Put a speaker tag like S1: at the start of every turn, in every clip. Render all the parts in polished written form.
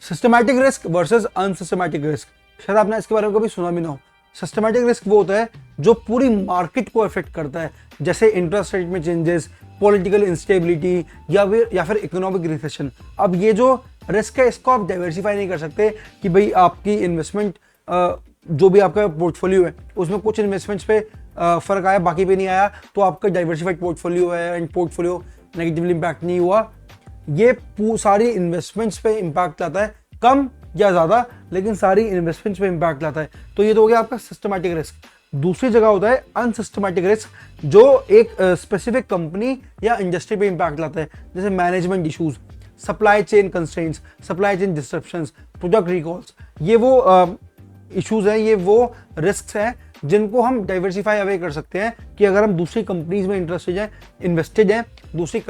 S1: Systematic risk versus unsystematic risk, शायद आपने इसके बारे में कभी सुना भी ना हो। सिस्टमैटिक रिस्क वो होता है जो पूरी मार्केट को अफेक्ट करता है, जैसे इंटरेस्ट रेट में चेंजेस, पॉलिटिकल इंस्टेबिलिटी या फिर इकोनॉमिक रिसेशन। अब ये जो रिस्क है इसको आप डाइवर्सिफाई नहीं कर सकते कि भाई आपकी इन्वेस्टमेंट जो भी आपका पोर्टफोलियो है उसमें कुछ इन्वेस्टमेंट्स पे फर्क आया बाकी पे नहीं आया तो आपका डाइवर्सिफाइड पोर्टफोलियो है एंड पोर्टफोलियो नेगेटिवली इम्पैक्ट नहीं हुआ। ये सारी इन्वेस्टमेंट्स पे इम्पैक्ट लाता है, कम या ज़्यादा, लेकिन सारी इन्वेस्टमेंट्स पे इम्पैक्ट लाता है। तो ये तो हो गया आपका सिस्टमैटिक रिस्क। दूसरी जगह होता है अनसिस्टमैटिक रिस्क, जो एक स्पेसिफिक कंपनी या इंडस्ट्री पे इम्पैक्ट लाता है, जैसे management issues, supply chain constraints, supply chain disruptions, product recalls. ये वो इश्यूज हैं, ये वो रिस्क हैं जिनको हम डाइवर्सिफाई अवे कर सकते हैं कि अगर हम दूसरी कंपनीज में इन्वेस्टेड हैं, दूसरी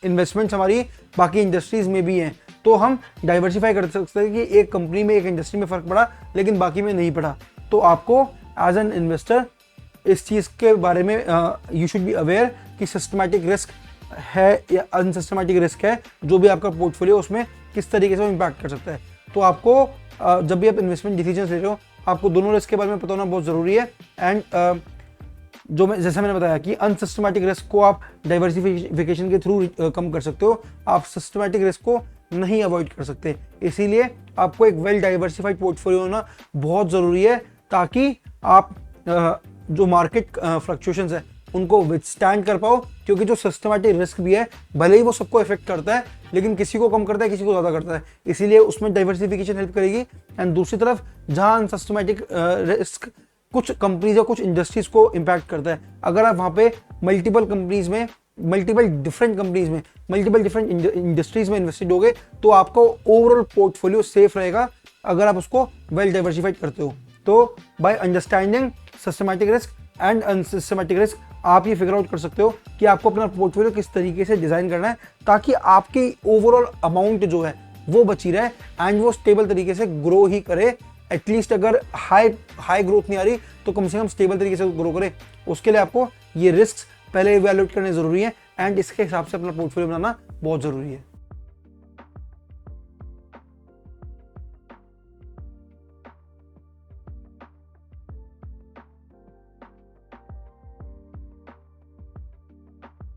S1: इन्वेस्टमेंट्स हमारी बाकी इंडस्ट्रीज में भी हैं, तो हम डाइवर्सिफाई कर सकते हैं कि एक कंपनी में एक इंडस्ट्री में फर्क पड़ा लेकिन बाकी में नहीं पड़ा। तो आपको एज एन इन्वेस्टर इस चीज़ के बारे में यू शुड बी अवेयर कि सिस्टमैटिक रिस्क है या अनसिस्टमैटिक रिस्क है, जो भी आपका पोर्टफोलियो उसमें किस तरीके से इम्पैक्ट कर सकता है। तो आपको जब भी आप इन्वेस्टमेंट डिसीजन ले रहे हो आपको दोनों रिस्क के बारे में पता होना बहुत ज़रूरी है। एंड जैसे मैंने बताया कि अनसिस्टमैटिक रिस्क को आप डाइवर्सिफिकेशन के थ्रू कम कर सकते हो, आप सिस्टमैटिक रिस्क को नहीं अवॉइड कर सकते। इसीलिए आपको एक वेल डाइवर्सिफाइड पोर्टफोलियो होना बहुत ज़रूरी है, ताकि आप जो मार्केट फ्लक्चुएशंस है उनको विथस्टैंड कर पाओ। क्योंकि जो सिस्टमैटिक रिस्क भी है भले ही वो सबको इफेक्ट करता है, लेकिन किसी को कम करता है, किसी को ज़्यादा करता है, इसीलिए उसमें डाइवर्सिफिकेशन हेल्प करेगी। एंड दूसरी तरफ जहाँ अनसिस्टमैटिक रिस्क कुछ कंपनीज या कुछ इंडस्ट्रीज को इम्पैक्ट करता है, अगर आप वहाँ पे मल्टीपल कंपनीज में, मल्टीपल डिफरेंट इंडस्ट्रीज में इन्वेस्टेड होगे तो आपका ओवरऑल पोर्टफोलियो सेफ रहेगा अगर आप उसको वेल डाइवर्सिफाइड करते हो। तो by understanding systematic risk and unsystematic risk आप ये फिगर आउट कर सकते हो कि आपको अपना पोर्टफोलियो किस तरीके से डिजाइन करना है, ताकि आपकी ओवरऑल अमाउंट जो है वो बची रहे एंड वो स्टेबल तरीके से ग्रो ही करे। एटलीस्ट अगर हाई ग्रोथ नहीं आ रही तो कम से कम स्टेबल तरीके से ग्रो करे। उसके लिए आपको ये रिस्क पहले इवैल्यूएट करने जरूरी है एंड इसके हिसाब से अपना पोर्टफोलियो बनाना बहुत जरूरी है।